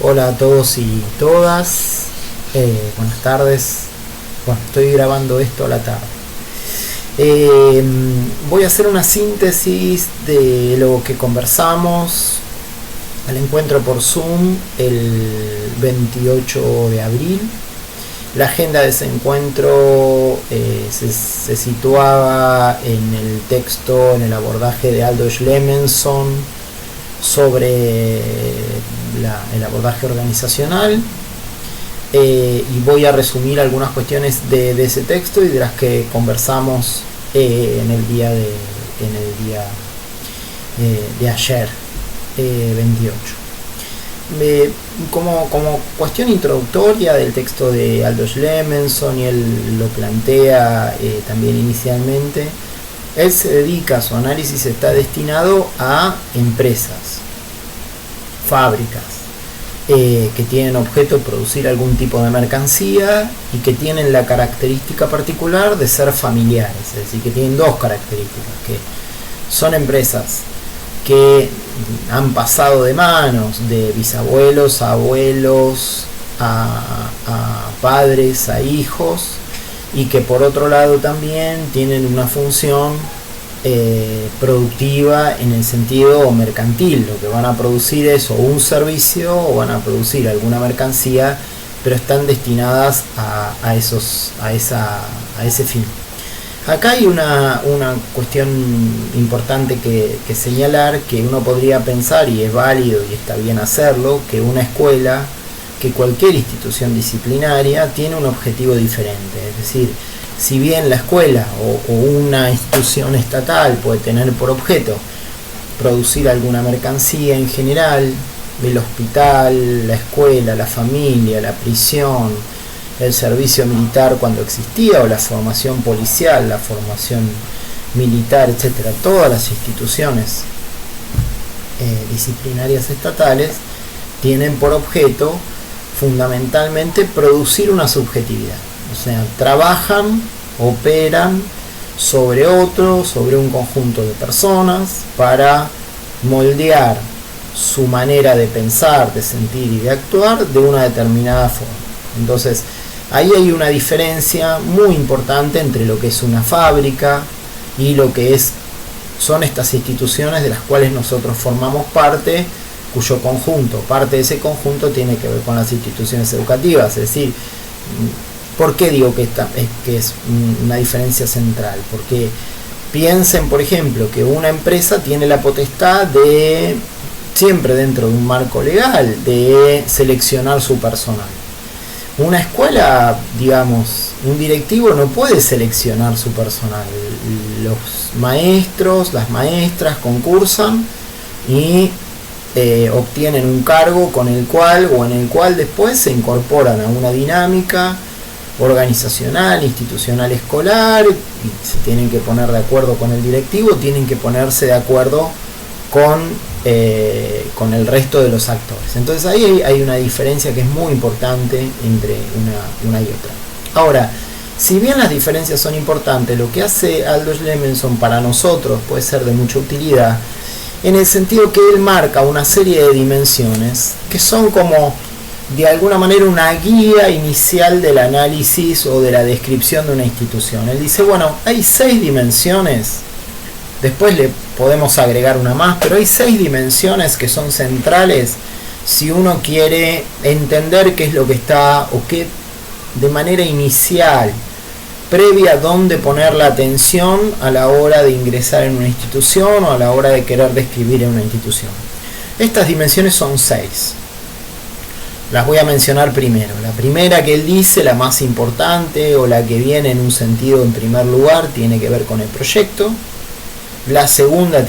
Hola a todos y todas, buenas tardes. Bueno, estoy grabando esto a la tarde. Voy a hacer una síntesis de lo que conversamos al encuentro por Zoom el 28 de abril. La agenda de ese encuentro se situaba en el texto, en el abordaje de Aldous Lemenson sobre el abordaje organizacional, y voy a resumir algunas cuestiones de ese texto y de las que conversamos en el día de ayer, 28. Como cuestión introductoria del texto de Aldous Lemenson, y él lo plantea también inicialmente, él se dedica, su análisis está destinado a empresas, fábricas, que tienen objeto producir algún tipo de mercancía y que tienen la característica particular de ser familiares, es decir, que tienen dos características, que son empresas que han pasado de manos de bisabuelos a abuelos, a padres, a hijos, y que por otro lado también tienen una función productiva en el sentido mercantil. Lo que van a producir es o un servicio o van a producir alguna mercancía, pero están destinadas a ese fin. Acá hay una cuestión importante que señalar, que uno podría pensar, y es válido y está bien hacerlo, que una escuela, que cualquier institución disciplinaria tiene un objetivo diferente. Es decir, si bien la escuela o una institución estatal puede tener por objeto producir alguna mercancía en general, el hospital, la escuela, la familia, la prisión, el servicio militar cuando existía, o la formación policial, la formación militar, etcétera, todas las instituciones disciplinarias estatales tienen por objeto fundamentalmente producir una subjetividad, o sea, trabajan, operan sobre un conjunto de personas para moldear su manera de pensar, de sentir y de actuar de una determinada forma. Entonces, ahí hay una diferencia muy importante entre lo que es una fábrica y lo que son estas instituciones de las cuales nosotros formamos parte, cuyo parte de ese conjunto tiene que ver con las instituciones educativas. Es decir, ¿por qué digo que es una diferencia central? Porque piensen, por ejemplo, que una empresa tiene la potestad de, siempre dentro de un marco legal, de seleccionar su personal. Una escuela, digamos, un directivo no puede seleccionar su personal. Los maestros, las maestras concursan y obtienen un cargo en el cual después se incorporan a una dinámica organizacional, institucional, escolar, y se tienen que poner de acuerdo con el directivo, tienen que ponerse de acuerdo con el resto de los actores. Entonces ahí hay una diferencia que es muy importante entre una y otra. Ahora, si bien las diferencias son importantes, lo que hace Aldous Lemenson para nosotros puede ser de mucha utilidad, en el sentido que él marca una serie de dimensiones que son como, de alguna manera, una guía inicial del análisis o de la descripción de una institución. Él dice, bueno, hay 6 dimensiones, después le podemos agregar una más, pero hay 6 dimensiones que son centrales si uno quiere entender qué es lo que está, o qué de manera inicial, previa, dónde poner la atención a la hora de ingresar en una institución o a la hora de querer describir en una institución. Estas dimensiones son 6. Las voy a mencionar primero. La primera que él dice, la más importante, o la que viene en un sentido en primer lugar, tiene que ver con el proyecto. La segunda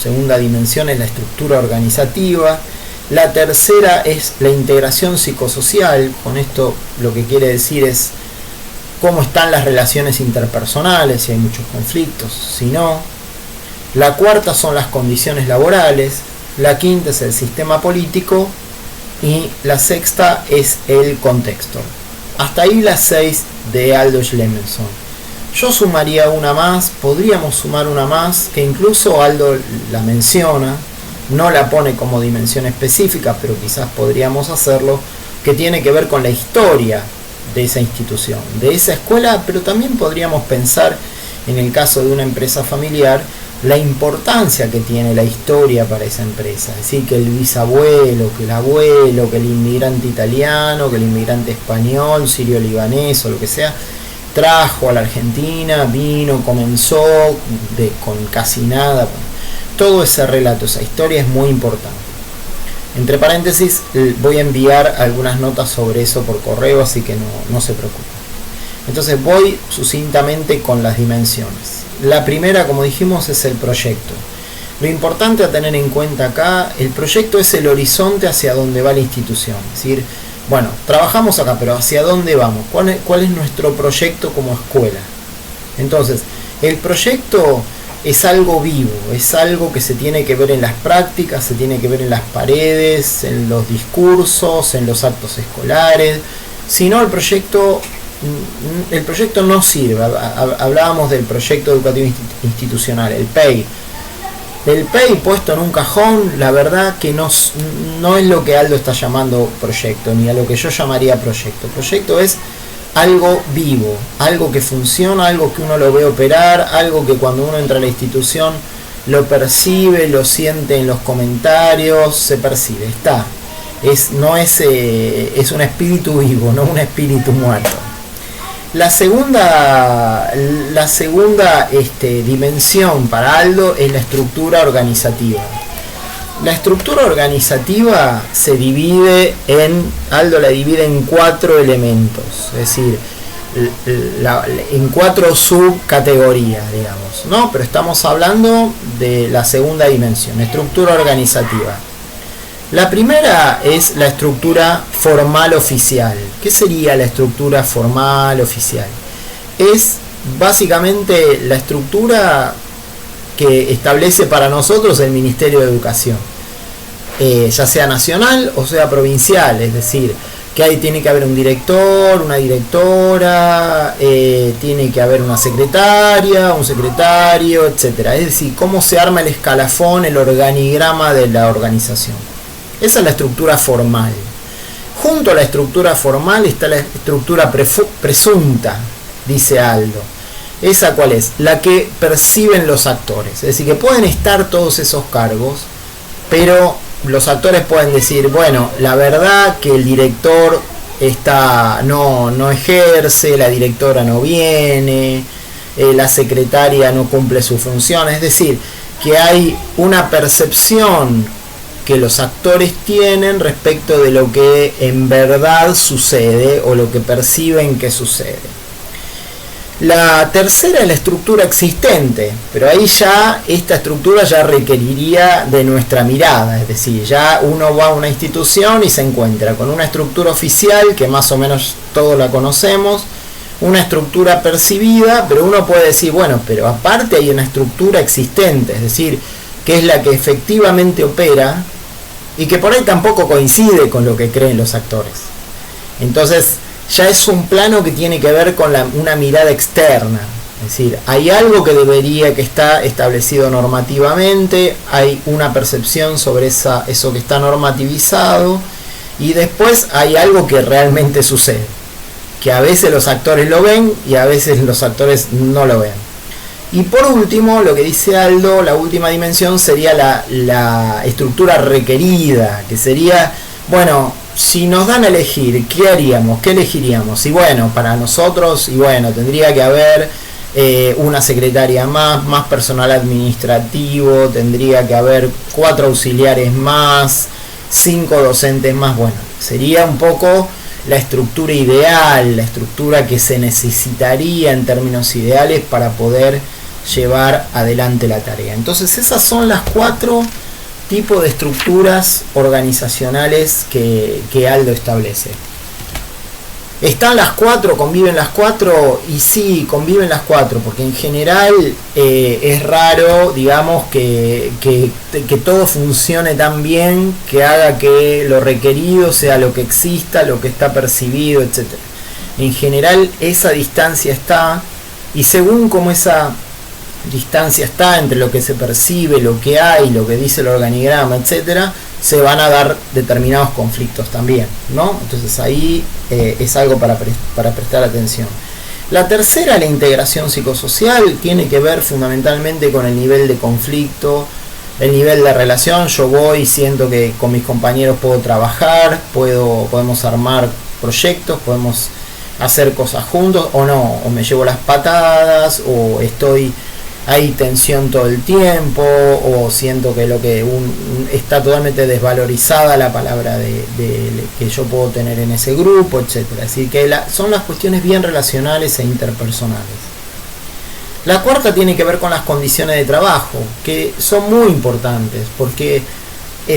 segunda dimensión es la estructura organizativa. La tercera es la integración psicosocial. Con esto lo que quiere decir es cómo están las relaciones interpersonales, si hay muchos conflictos, si no. La cuarta son las condiciones laborales. La quinta es el sistema político. Y la sexta es el contexto. Hasta ahí las 6 de Aldous Lemenson. Yo sumaría una más, podríamos sumar una más, que incluso Aldo la menciona, no la pone como dimensión específica, pero quizás podríamos hacerlo, que tiene que ver con la historia de esa institución, de esa escuela, pero también podríamos pensar, en el caso de una empresa familiar, la importancia que tiene la historia para esa empresa. Es decir, que el bisabuelo, que el abuelo, que el inmigrante italiano, que el inmigrante español, sirio-libanés o lo que sea, trajo a la Argentina, vino, comenzó con casi nada. Todo ese relato, esa historia es muy importante. Entre paréntesis, voy a enviar algunas notas sobre eso por correo, así que no se preocupen. Entonces voy sucintamente con las dimensiones. La primera, como dijimos, es el proyecto. Lo importante a tener en cuenta acá, el proyecto es el horizonte hacia donde va la institución. Es decir, bueno, trabajamos acá, pero ¿hacia dónde vamos? ¿Cuál es nuestro proyecto como escuela? Entonces, el proyecto es algo vivo, es algo que se tiene que ver en las prácticas, se tiene que ver en las paredes, en los discursos, en los actos escolares. Si no, el proyecto no sirve. Hablábamos del proyecto educativo institucional, el PEI. El PEI puesto en un cajón, la verdad que no es lo que Aldo está llamando proyecto, ni a lo que yo llamaría proyecto. Proyecto es algo vivo, algo que funciona, algo que uno lo ve operar, algo que cuando uno entra a la institución lo percibe, lo siente en los comentarios, se percibe, está. Es un espíritu vivo, no un espíritu muerto. La segunda dimensión para Aldo es la estructura organizativa. La estructura organizativa Aldo la divide en 4 elementos, es decir, en 4 subcategorías, digamos, ¿no? Pero estamos hablando de la segunda dimensión, estructura organizativa. La primera es la estructura formal oficial. ¿Qué sería la estructura formal oficial? Es básicamente la estructura que establece para nosotros el Ministerio de Educación, ya sea nacional o sea provincial, es decir, que ahí tiene que haber un director, una directora, tiene que haber una secretaria, un secretario, etcétera. Es decir, cómo se arma el escalafón, el organigrama de la organización. Esa es la estructura formal. Junto a la estructura formal está la estructura presunta, dice Aldo. ¿Esa cuál es? La que perciben los actores. Es decir, que pueden estar todos esos cargos, pero los actores pueden decir, bueno, la verdad que el director no ejerce, la directora no viene, la secretaria no cumple su función. Es decir, que hay una percepción que los actores tienen respecto de lo que en verdad sucede o lo que perciben que sucede. La tercera es la estructura existente, pero ahí ya esta estructura ya requeriría de nuestra mirada, es decir, ya uno va a una institución y se encuentra con una estructura oficial que más o menos todos la conocemos, una estructura percibida, pero uno puede decir, bueno, pero aparte hay una estructura existente, es decir, que es la que efectivamente opera y que por ahí tampoco coincide con lo que creen los actores. Entonces, ya es un plano que tiene que ver con una mirada externa, es decir, hay algo que está establecido normativamente, hay una percepción sobre eso que está normativizado, y después hay algo que realmente sucede, que a veces los actores lo ven y a veces los actores no lo ven. Y por último, lo que dice Aldo, la última dimensión sería la estructura requerida, que sería, bueno, si nos dan a elegir, ¿qué haríamos? ¿Qué elegiríamos? Y bueno, para nosotros, tendría que haber una secretaria más personal administrativo, tendría que haber 4 auxiliares más, 5 docentes más. Bueno, sería un poco la estructura ideal, la estructura que se necesitaría en términos ideales para poder llevar adelante la tarea. Entonces esas son las 4 tipo de estructuras organizacionales que Aldo establece. Están las 4, conviven las 4, y sí, conviven las 4, porque en general es raro, digamos, que todo funcione tan bien, que haga que lo requerido sea lo que exista, lo que está percibido, etc. En general esa distancia está, y según como esa distancia está entre lo que se percibe, lo que hay, lo que dice el organigrama, etcétera, se van a dar determinados conflictos también, ¿no? Entonces ahí es algo para prestar atención. La tercera, la integración psicosocial, tiene que ver fundamentalmente con el nivel de conflicto, el nivel de relación. Yo voy, siento que con mis compañeros puedo trabajar, podemos armar proyectos, podemos hacer cosas juntos, o no, o me llevo las patadas, o hay tensión todo el tiempo, o siento que está totalmente desvalorizada la palabra que yo puedo tener en ese grupo, etcétera. Así que son las cuestiones bien relacionales e interpersonales. La cuarta tiene que ver con las condiciones de trabajo, que son muy importantes, porque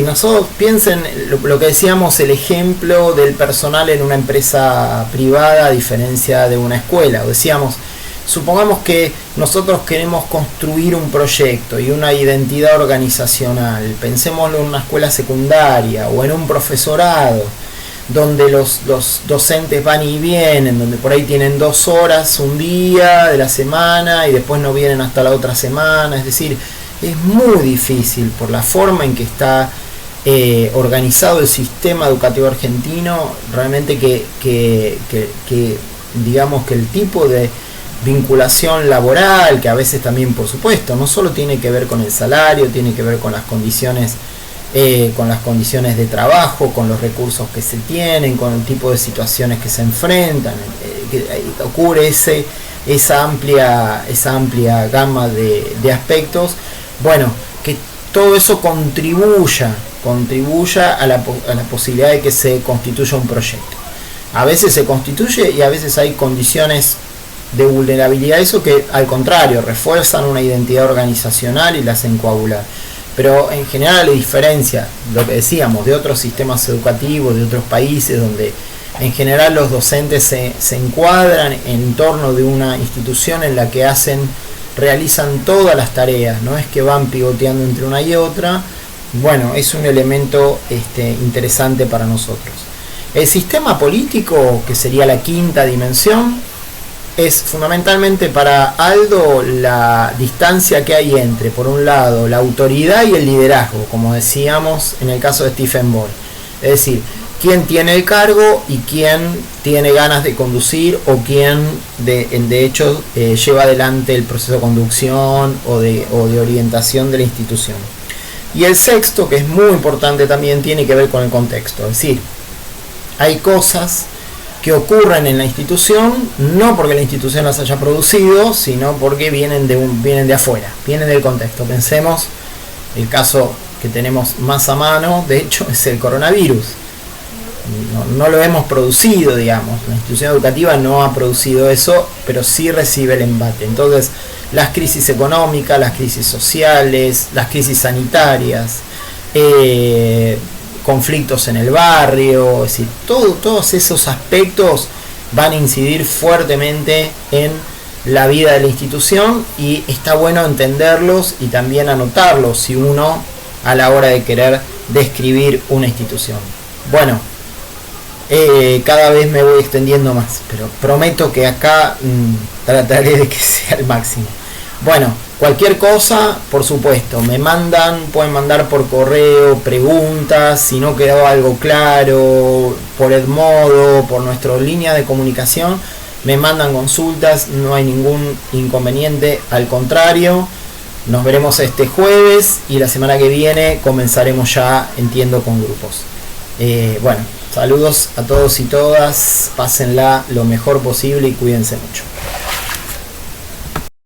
nosotros piensen lo que decíamos, el ejemplo del personal en una empresa privada a diferencia de una escuela. Decíamos, supongamos que nosotros queremos construir un proyecto y una identidad organizacional. Pensémoslo en una escuela secundaria o en un profesorado, donde los docentes van y vienen, donde por ahí tienen 2 horas un día de la semana y después no vienen hasta la otra semana. Es decir, es muy difícil por la forma en que está organizado el sistema educativo argentino, realmente que digamos que el tipo de vinculación laboral, que a veces también, por supuesto, no solo tiene que ver con el salario, tiene que ver con las condiciones de trabajo, con los recursos que se tienen, con el tipo de situaciones que se enfrentan, que ocurre esa amplia gama de aspectos. Bueno, que todo eso contribuya a la posibilidad de que se constituya un proyecto. A veces se constituye y a veces hay condiciones de vulnerabilidad, eso que al contrario refuerzan una identidad organizacional y la hacen coagular. Pero en general, la diferencia, lo que decíamos, de otros sistemas educativos, de otros países, donde en general los docentes se encuadran en torno de una institución en la que realizan todas las tareas, no es que van pivoteando entre una y otra. Bueno, es un elemento interesante para nosotros. El sistema político, que sería la quinta dimensión, es fundamentalmente para Aldo la distancia que hay entre, por un lado, la autoridad y el liderazgo, como decíamos en el caso de Stephen Boy. Es decir, quién tiene el cargo y quién tiene ganas de conducir, o quién de hecho lleva adelante el proceso de conducción o de orientación de la institución. Y el sexto, que es muy importante también, tiene que ver con el contexto. Es decir, hay cosas que ocurren en la institución, no porque la institución las haya producido, sino porque vienen de afuera, vienen del contexto. Pensemos, el caso que tenemos más a mano, de hecho, es el coronavirus. No lo hemos producido, digamos, la institución educativa no ha producido eso, pero sí recibe el embate. Entonces, las crisis económicas, las crisis sociales, las crisis sanitarias, conflictos en el barrio, es decir, todos esos aspectos van a incidir fuertemente en la vida de la institución, y está bueno entenderlos y también anotarlos si uno a la hora de querer describir una institución. Bueno, cada vez me voy extendiendo más, pero prometo que acá trataré de que sea el máximo. Bueno, cualquier cosa, por supuesto, pueden mandar por correo preguntas, si no quedó algo claro, por Edmodo, por nuestra línea de comunicación, me mandan consultas, no hay ningún inconveniente, al contrario. Nos veremos este jueves y la semana que viene comenzaremos ya, entiendo, con grupos. Bueno, saludos a todos y todas, pásenla lo mejor posible y cuídense mucho.